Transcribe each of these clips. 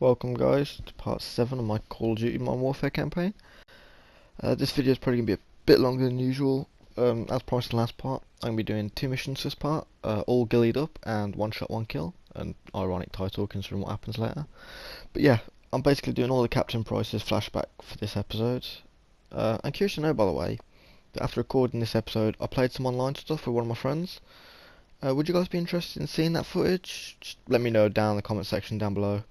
Welcome guys to part 7 of my Call of Duty Modern Warfare campaign. This video is probably going to be a bit longer than usual. As promised in the last part, I'm going to be doing 2 missions this part, all Ghilied up and 1 shot 1 kill, an ironic title considering what happens later. But yeah, I'm basically doing all the Captain Price's flashback for this episode. I'm curious to know, by the way, that after recording this episode I played some online stuff with one of my friends. Would you guys be interested in seeing that footage? Just let me know down in the comment section down below.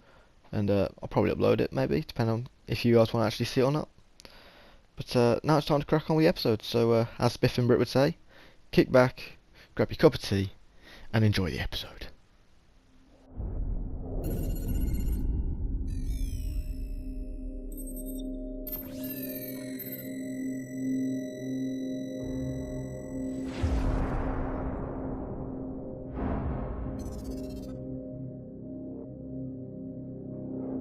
And I'll probably upload it, maybe, depending on if you guys want to actually see it or not. But now it's time to crack on with the episode, so as Biff and Brit would say, kick back, grab your cup of tea, and enjoy the episode.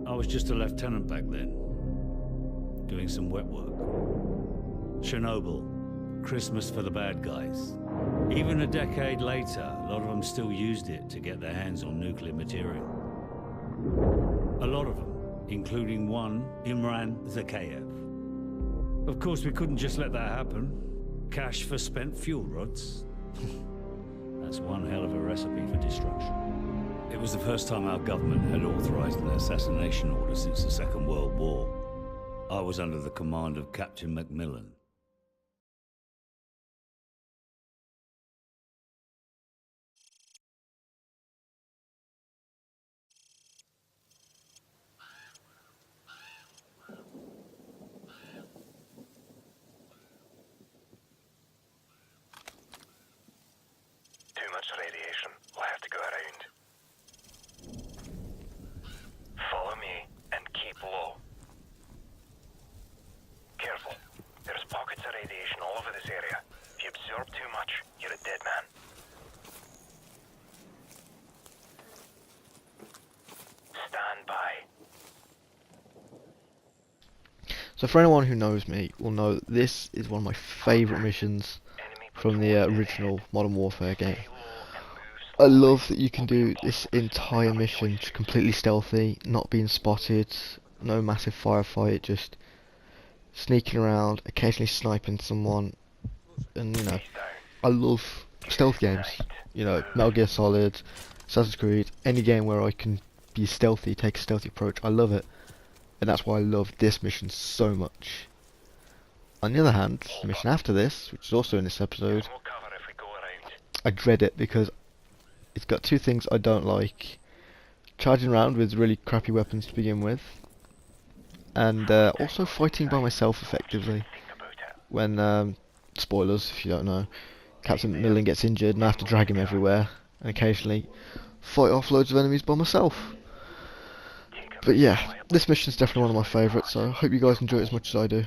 I was just a lieutenant back then, doing some wet work. Chernobyl, Christmas for the bad guys. Even a decade later, a lot of them still used it to get their hands on nuclear material. A lot of them, including one, Imran Zakhaev. Of course, we couldn't just let that happen. Cash for spent fuel rods. That's one hell of a recipe for destruction. It was the first time our government had authorized an assassination order since the Second World War. I was under the command of Captain Macmillan. Too much radiation. We'll have to go around. Follow me and keep low. Careful. There's pockets of radiation all over this area. If you absorb too much, you're a dead man. Stand by. So for anyone who knows me, will know that this is one of my favourite missions from the original Modern Warfare game. I love that you can do this entire mission just completely stealthy, not being spotted, no massive firefight, just sneaking around, occasionally sniping someone, and you know, I love stealth games. You know, Metal Gear Solid, Assassin's Creed, any game where I can be stealthy, take a stealthy approach, I love it. And that's why I love this mission so much. On the other hand, the mission after this, which is also in this episode, We'll cover if we go around. I dread it because it's got 2 things I don't like. Charging around with really crappy weapons to begin with, and also fighting by myself effectively. Think about it. When, spoilers if you don't know, Captain Macmillan gets injured and I have to drag him everywhere, and occasionally fight off loads of enemies by myself. But yeah, this mission's definitely one of my favourites, so I hope you guys enjoy it as much as I do.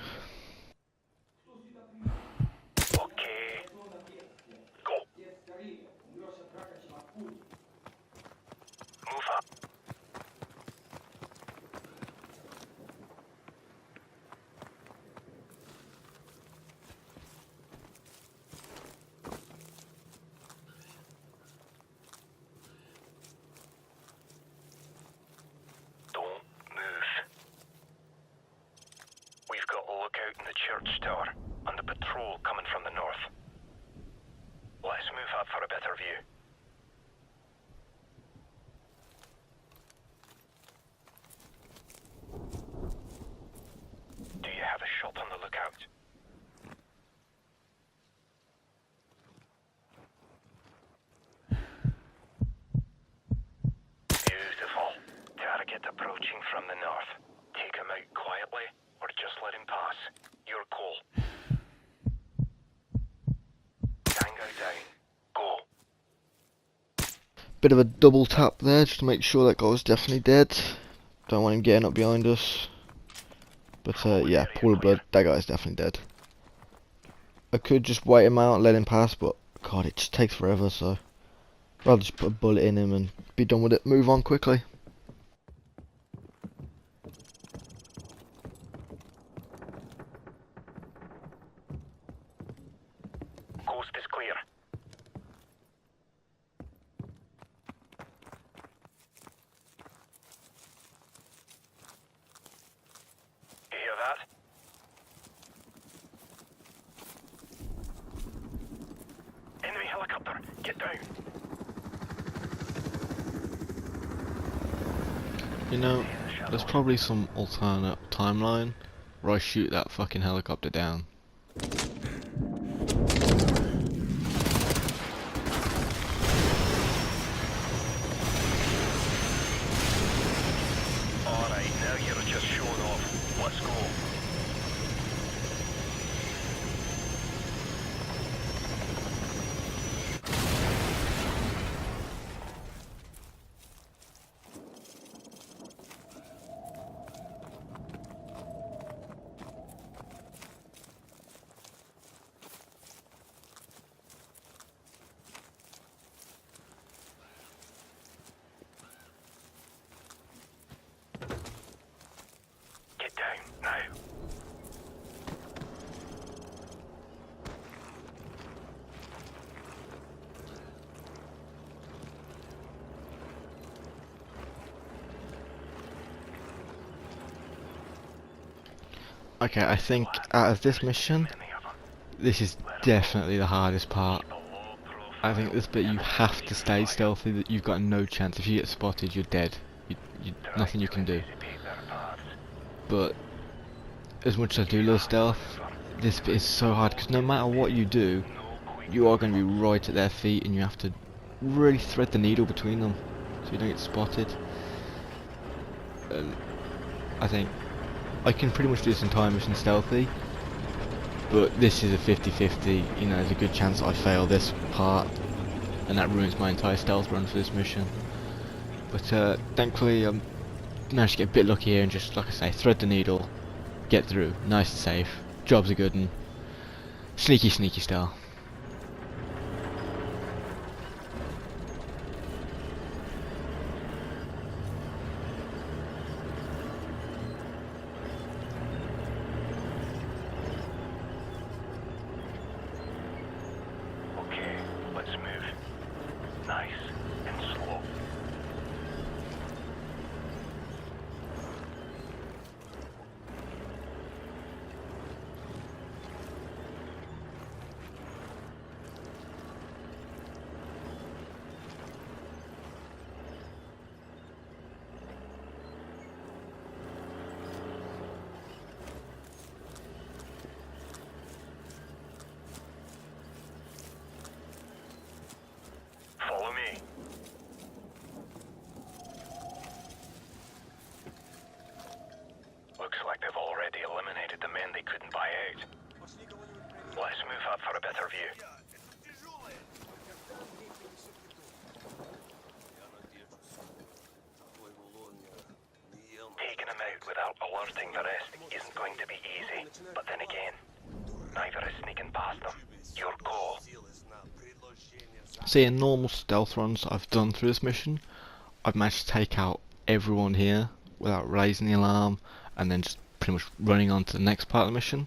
Okay. Go. Move up. Don't move. We've got a lookout in the church tower and a patrol coming from the north. Let's move up for a better view. Do you have a shot on the lookout? Beautiful. Target approaching from the north. Take him out quietly, or just let him pass. Your call. Tango down. Go. Bit of a double tap there just to make sure that guy was definitely dead. Don't want him getting up behind us. But yeah, pool of blood, that guy's definitely dead. I could just wait him out and let him pass, but god, it just takes forever, so I'd rather just put a bullet in him and be done with it, move on quickly. Coast is clear. down. You know, there's probably some alternate timeline where I shoot that fucking helicopter down. Alright, now you're just showing off. Let's go. Get down, now. Okay, I think out of this mission, this is definitely the hardest part. I think this bit you have to stay stealthy, that you've got no chance. If you get spotted, you're dead. Nothing you can do. But as much as I do love stealth, this bit is so hard because no matter what you do, you are going to be right at their feet and you have to really thread the needle between them so you don't get spotted. I think I can pretty much do this entire mission stealthy, but this is a 50-50, you know, there's a good chance I fail this part and that ruins my entire stealth run for this mission. But thankfully I managed to get a bit lucky here and just, like I say, thread the needle, get through, nice and safe, job's a good one, sneaky style. Okay, let's move. Nice and slow. Follow me. Looks like they've already eliminated the men they couldn't buy out. Let's move up for a better view. Taking them out without alerting the rest isn't going to be easy, but then again, neither is sneaking past them. Your call. See, in normal stealth runs I've done through this mission, I've managed to take out everyone here without raising the alarm and then just pretty much running on to the next part of the mission.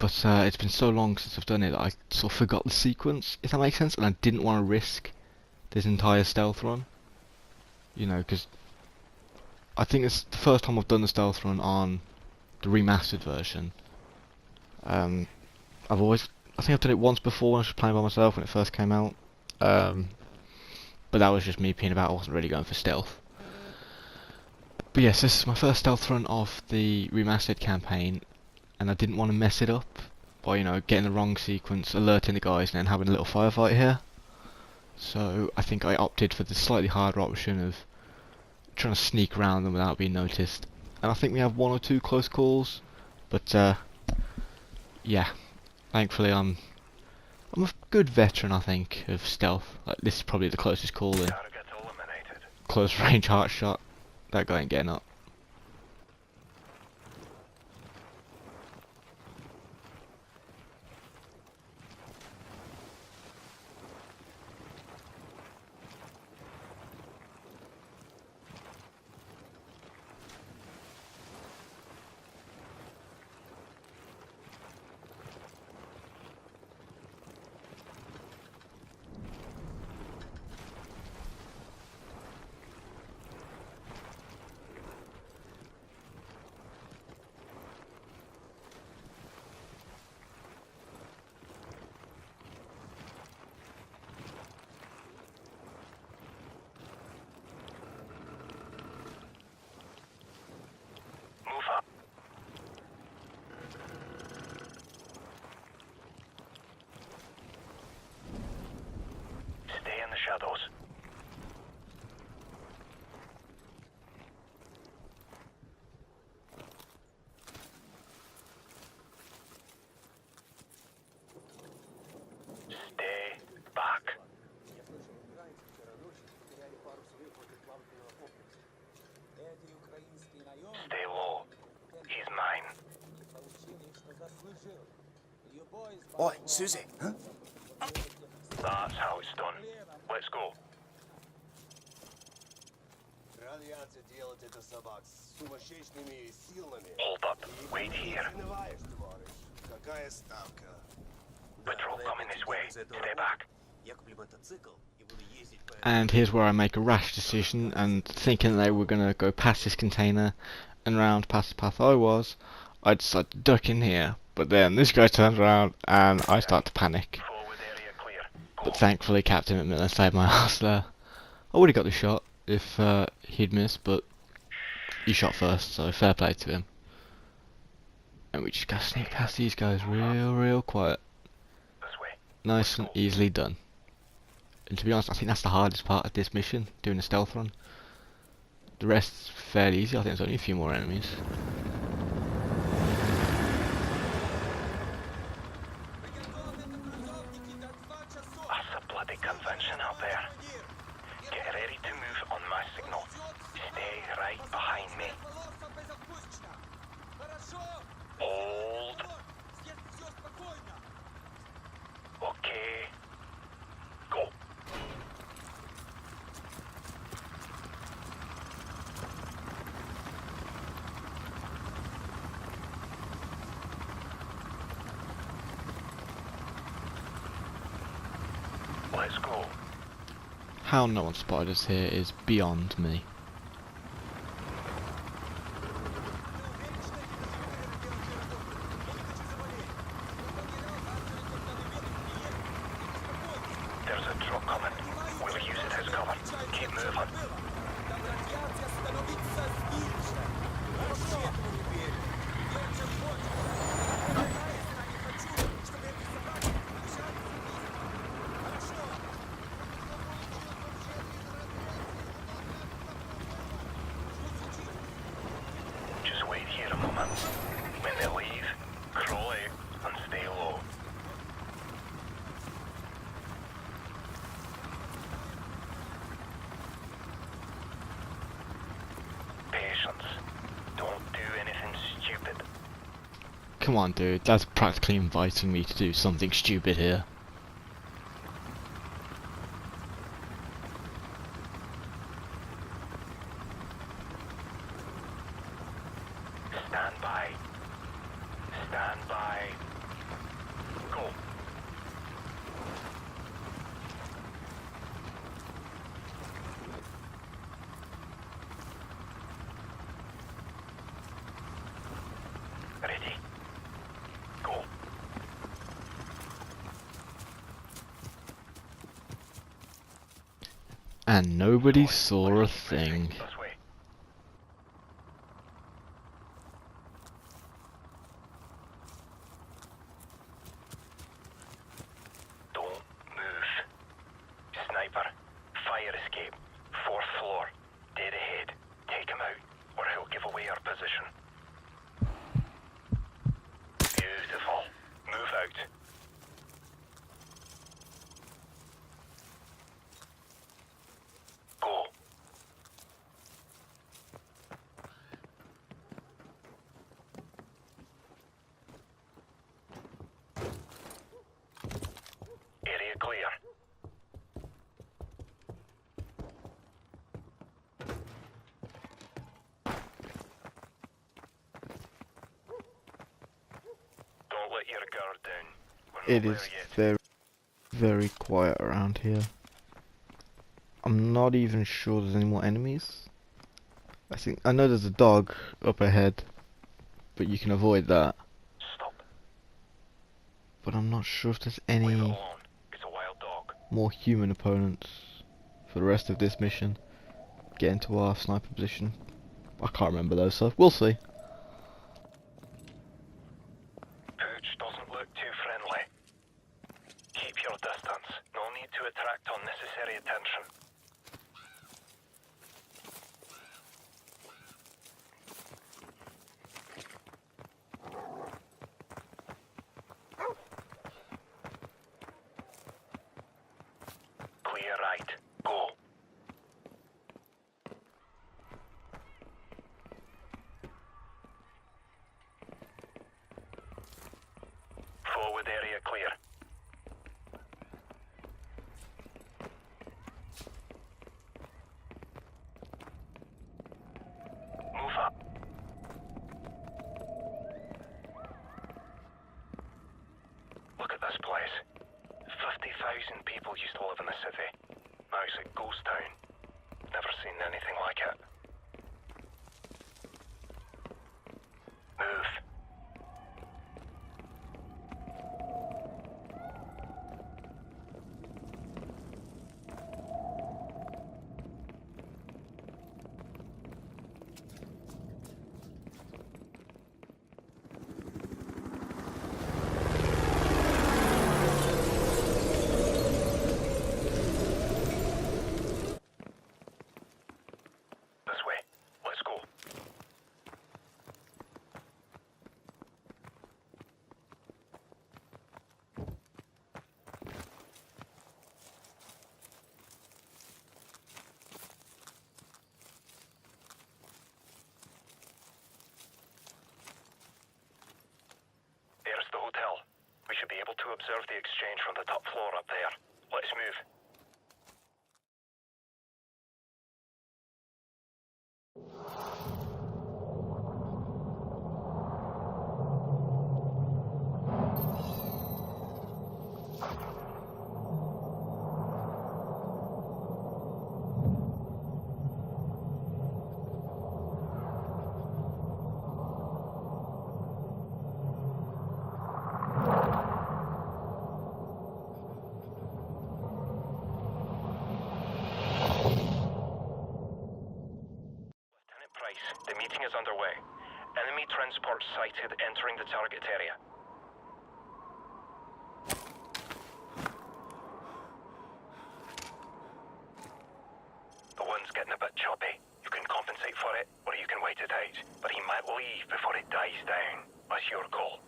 But it's been so long since I've done it that I sort of forgot the sequence, if that makes sense, and I didn't want to risk this entire stealth run. You know, because I think it's the first time I've done the stealth run on the remastered version. I think I've done it once before when I was playing by myself when it first came out. But that was just me peeing about, I wasn't really going for stealth. But yes, this is my first stealth run of the remastered campaign, and I didn't want to mess it up by, you know, getting the wrong sequence, alerting the guys, and then having a little firefight here. So I think I opted for the slightly harder option of trying to sneak around them without being noticed. And I think we have one or two close calls, but yeah, thankfully I'm a good veteran, I think, of stealth. Like, this is probably the closest call in. Target eliminated. Close range heart shot. That guy ain't getting up. Stay low. He's mine. Oi, Susie. Huh? That's how it's done. Let's go. Hold up. Wait here. Patrol coming this way. Stay back. And here's where I make a rash decision, and thinking they were going to go past this container and round past the path I was, I decide to duck in here. But then this guy turns around and I start to panic. Forward area clear. But thankfully Captain McMillan saved my ass there. I would have got the shot if he'd missed, but he shot first, so fair play to him. And we just gotta sneak past these guys real quiet. This way. Nice and easily done. And to be honest, I think that's the hardest part of this mission, doing a stealth run. The rest's fairly easy. I think there's only a few more enemies. That's a bloody convention out there. Get ready to move on my signal. Stay right behind me. Hold. Okay. Go. Let's go. How no one spotted us here is beyond me. There's a truck coming. We'll use it as cover. Keep moving. Just wait here a moment. When they leave, crawl out and stay low. Patience. Don't do anything stupid. Come on, dude. That's practically inviting me to do something stupid here. Stand by. Stand by. Go. Ready. Go. And nobody saw a thing. This way. Don't move. Sniper. Fire escape. 4th floor. Dead ahead. Take him out, or he'll give away our position. Beautiful. Move out. Go. Area clear. Don't let your guard down. We're It not is there yet. very quiet around here. I'm not even sure there's any more enemies. I know there's a dog up ahead, but you can avoid that. Stop. But I'm not sure if there's Leave it any alone. It's a wild dog. more human opponents for the rest of this mission. Get into our sniper position. I can't remember though, so we'll see. Pooch doesn't look too friendly. Keep your distance. No need to attract unnecessary attention. Clear right. Go. exchange from the top floor up there. Let's move. The meeting is underway. Enemy transport sighted entering the target area. The wind's getting a bit choppy. You can compensate for it, or you can wait it out. But he might leave before it dies down. That's your call.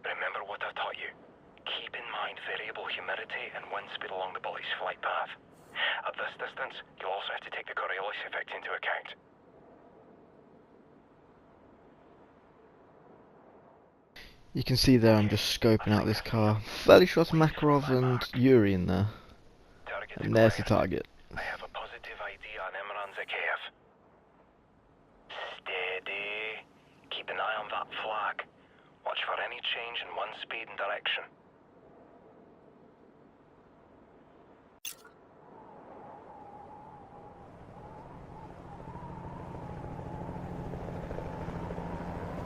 Remember what I've taught you. Keep in mind variable humidity and wind speed along the bullet's flight path. At this distance, you'll also have to take the Coriolis effect into account. You can see there I'm just scoping out this car. Fairly sure it's Makarov and Yuri in there. And there's the target. I have a positive ID on Imran Zakhaev. Steady. Keep an eye on that flag. Watch for any change in wind speed and direction.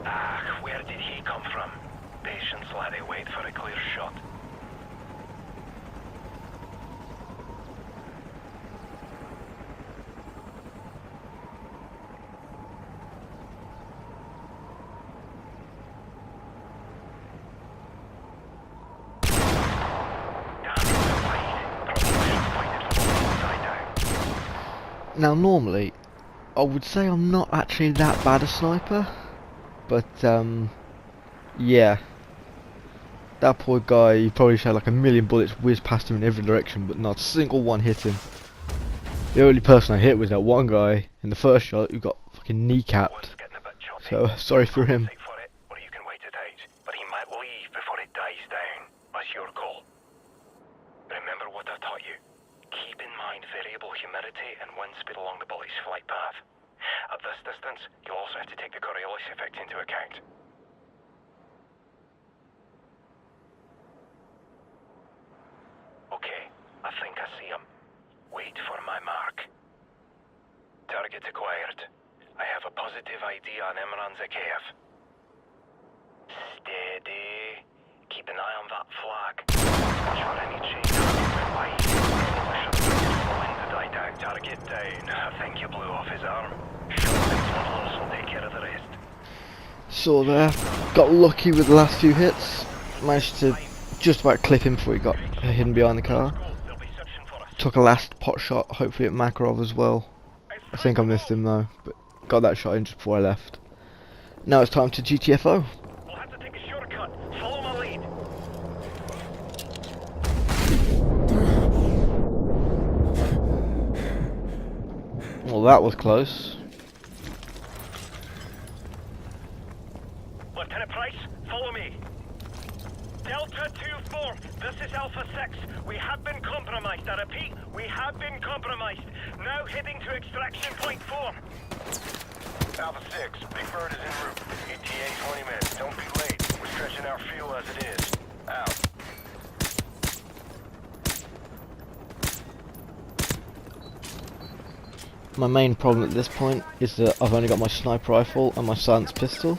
Ah, where did he come from? Patience, laddie, wait for a clear shot. Now normally, I would say I'm not actually that bad a sniper. But, yeah. That poor guy, he probably had like a million bullets whiz past him in every direction, but not a single one hit him. The only person I hit was that one guy in the first shot who got fucking kneecapped. So, sorry for him. Or you can wait it out, but he might leave before it dies down. That's your call. Remember what I taught you. Keep in mind variable humidity and wind speed along the bullet's flight path. At this distance, you'll also have to take the Coriolis effect into account. Okay, I think I see him. Wait for my mark. Target acquired. I have a positive ID on Imran Zakhaev. Steady. Keep an eye on that flag. Watch for any change in light. Wind to die down. Target down. I think you blew off his arm. Shot will take care of the rest. Saw there. Got lucky with the last few hits. Managed to just about clip him before he got hidden behind the car. Took a last pot shot, hopefully at Makarov as well. I think I missed him though, but got that shot in just before I left. Now it's time to GTFO. We'll have to take a shortcut. Follow my lead. Well, that was close. Lieutenant Price, follow me. Delta 2-4, this is Alpha 6. We have been compromised. I repeat, we have been compromised. Now heading to extraction point 4. Alpha 6, Big Bird is en route. ETA 20 minutes. Don't be late. We're stretching our fuel as it is. Out. My main problem at this point is that I've only got my sniper rifle and my silenced pistol.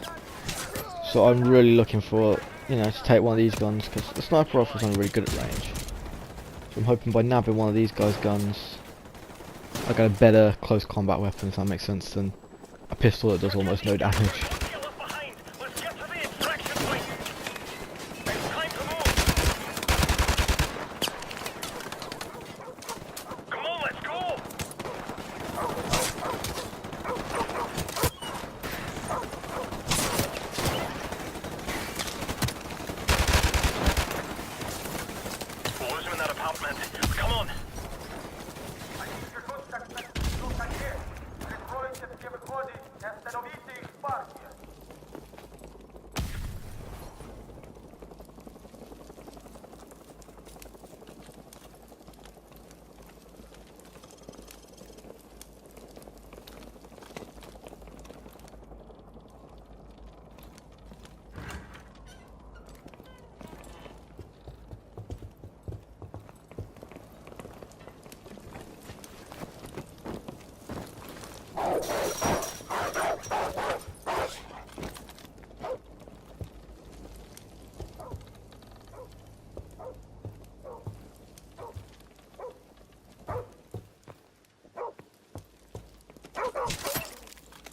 So I'm really looking for, you know, to take one of these guns, because the sniper rifle's only really good at range. So I'm hoping by nabbing one of these guys' guns, I get a better close combat weapon, if that makes sense, than a pistol that does almost no damage. Come on.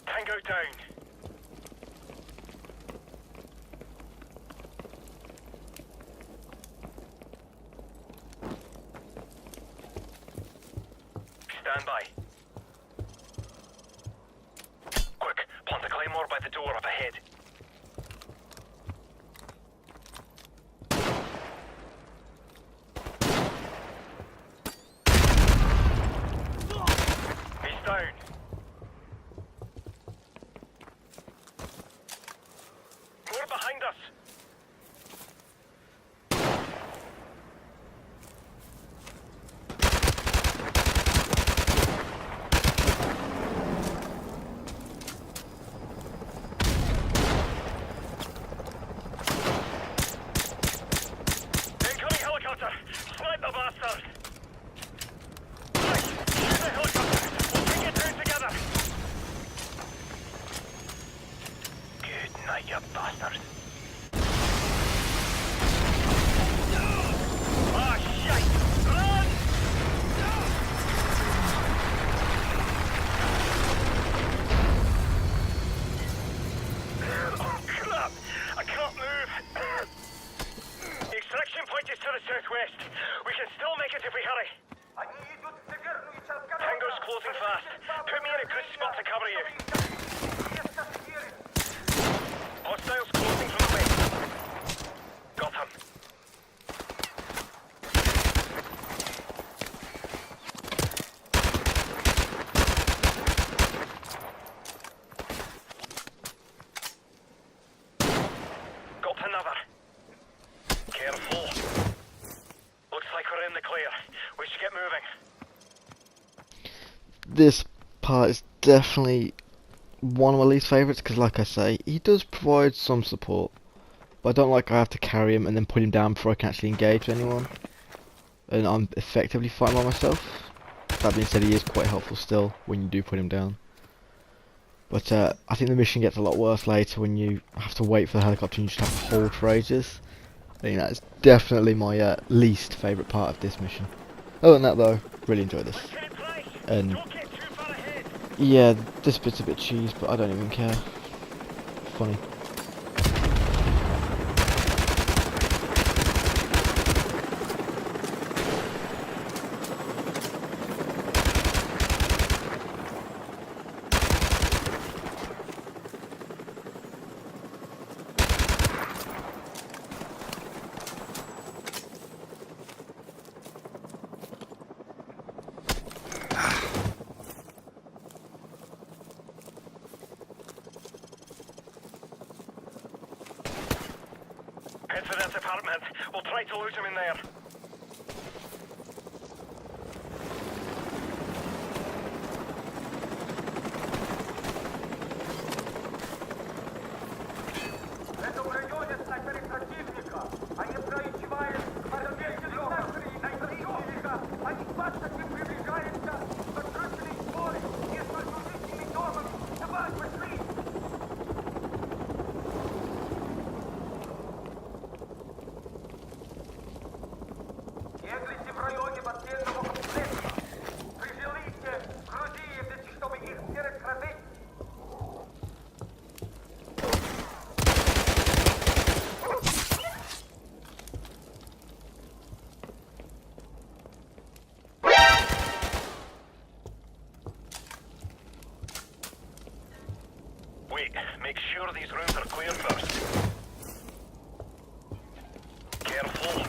Tango down. Stand by. Quick, plant the claymore by the door up ahead. He's down. More behind us. Incoming helicopter! Snipe the bastard! Right, shoot the helicopter! We'll take it down together! Good night, you bastard! Ah, shite! Run! Oh, crap! I can't move! The extraction point is to the southwest. We can still make it if we hurry. Tango's closing fast. Put me in a good spot to cover you. Hostiles closing from the west. Got him. Got another. Careful. Looks like we're in the clear. We should get moving. This part is definitely one of my least favourites because, like I say, he does provide some support, but I don't like I have to carry him and then put him down before I can actually engage with anyone, and I'm effectively fighting by myself. That being said, he is quite helpful still when you do put him down. But I think the mission gets a lot worse later when you have to wait for the helicopter and you just have to hold for ages. I think that's definitely my least favourite part of this mission. Other than that though, really enjoy this. And yeah, this bit's a bit cheese, but I don't even care. Funny. Head for that apartment. We'll try to loot him in there. Wait, make sure these rooms are clear first. Careful.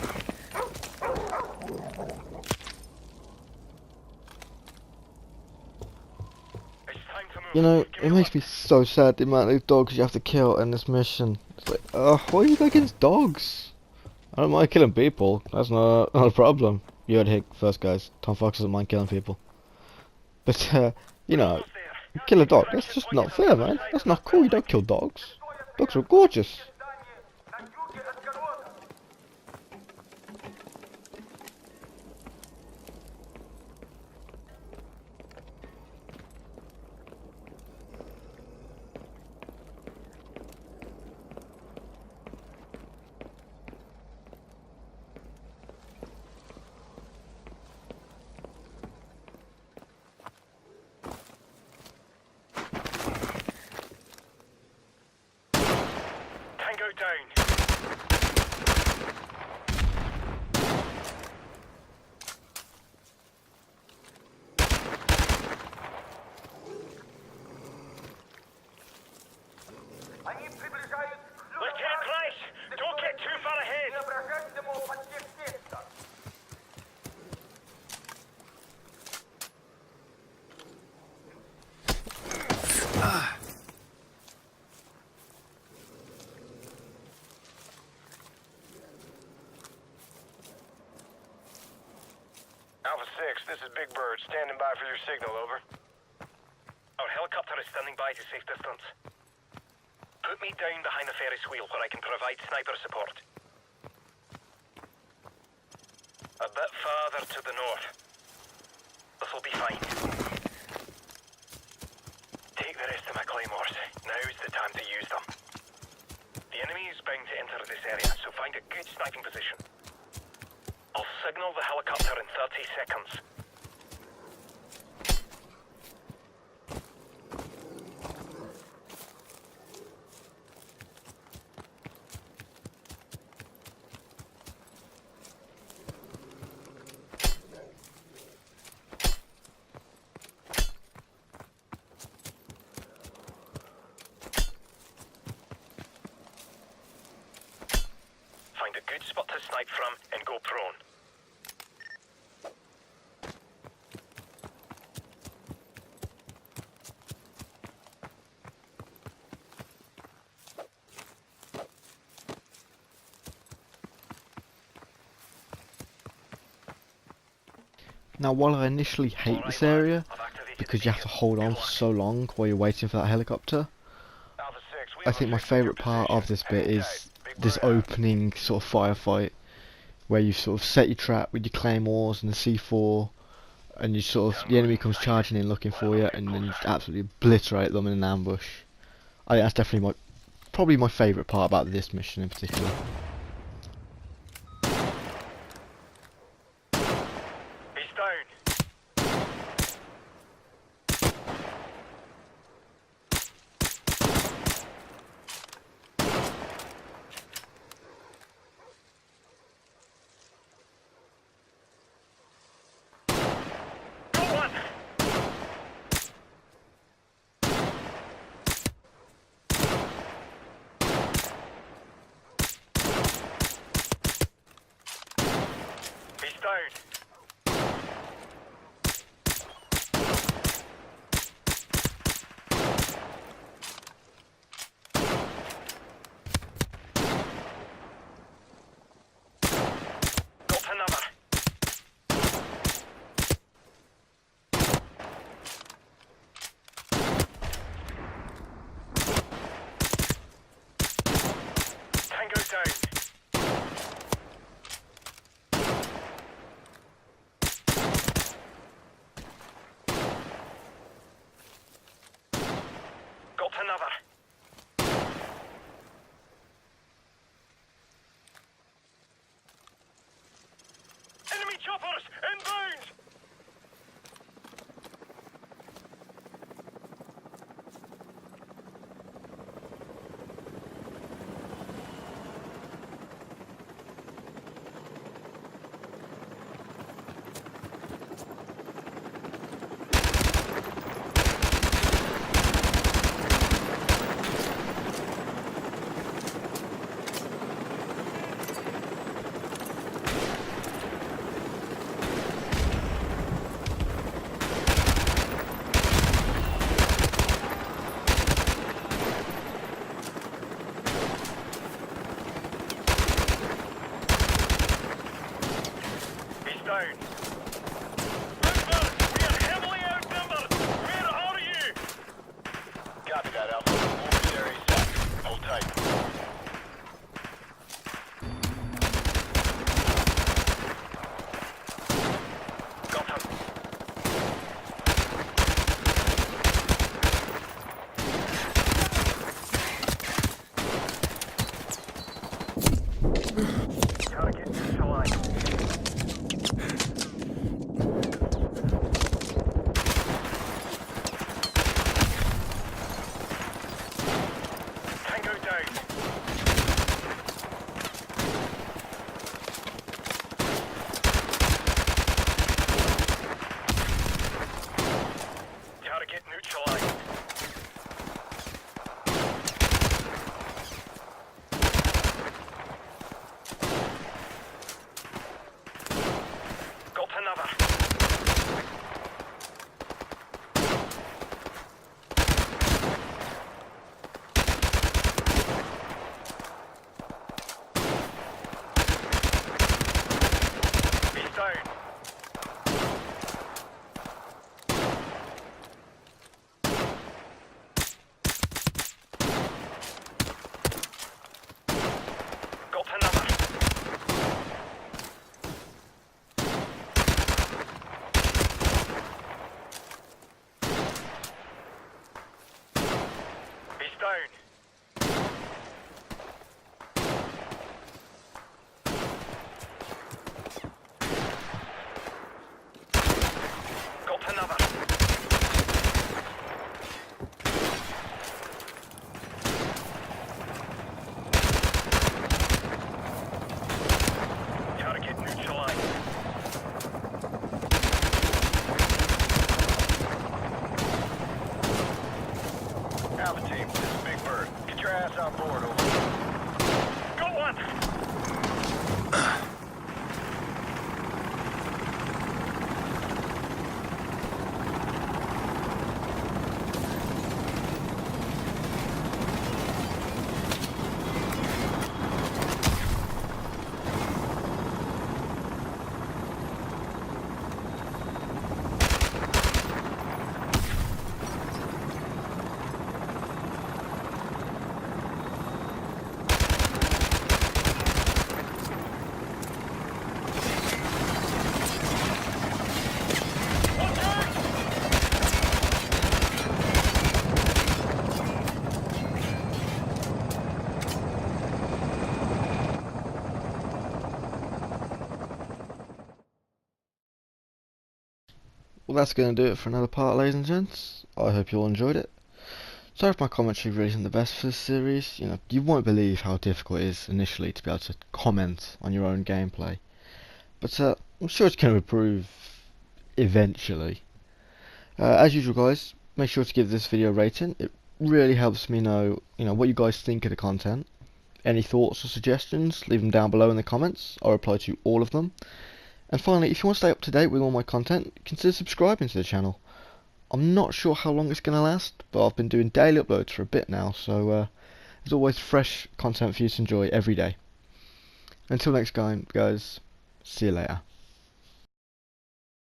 It's time to move. You know, Give it me makes me so sad the amount of dogs you have to kill in this mission. It's like, why are you against dogs? I don't mind killing people. That's not a problem. You heard it first, guys. TomFox doesn't mind killing people. But, you know, you kill a dog. That's just not fair, man. That's not cool. You don't kill dogs. Dogs are gorgeous. down. We can't crash. Don't get too far ahead. Alpha 6, this is Big Bird, standing by for your signal, over. Our helicopter is standing by to safe distance. Put me down behind the Ferris wheel where I can provide sniper support. A bit farther to the north. This'll be fine. Take the rest of my claymores. Now's the time to use them. The enemy is bound to enter this area, so find a good sniping position. I'll signal the helicopter in 30 seconds. Find a good spot to snipe from and go prone. Now, while I initially hate this area, because you have to hold on for so long while you're waiting for that helicopter, I think my favourite part of this bit is this opening sort of firefight, where you sort of set your trap with your claymores and the C4, and you sort of, the enemy comes charging in looking for you, and then you just absolutely obliterate them in an ambush. I think that's definitely probably my favourite part about this mission in particular. He's down. Got one. He's down. Got another. Tango down. Got another. Enemy choppers inbound. He's down. Redbird, we are heavily outnumbered. Where are you? Copy that, Alpha. Moving area set. Hold tight. Got him. Target neutralized. Tango down. down. Got another. Target neutralized. Alpha team, this is Big Bird. Get your ass on board, over. Got one! Well, that's going to do it for another part, ladies and gents. I hope you all enjoyed it. Sorry if my commentary really isn't the best for this series. You know, you won't believe how difficult it is initially to be able to comment on your own gameplay. But I'm sure it's going to improve eventually. As usual, guys, make sure to give this video a rating. It really helps me know, what you guys think of the content. Any thoughts or suggestions, leave them down below in the comments. I'll reply to all of them. And finally, if you want to stay up to date with all my content, consider subscribing to the channel. I'm not sure how long it's going to last, but I've been doing daily uploads for a bit now, so there's always fresh content for you to enjoy every day. Until next time, guys, see you later.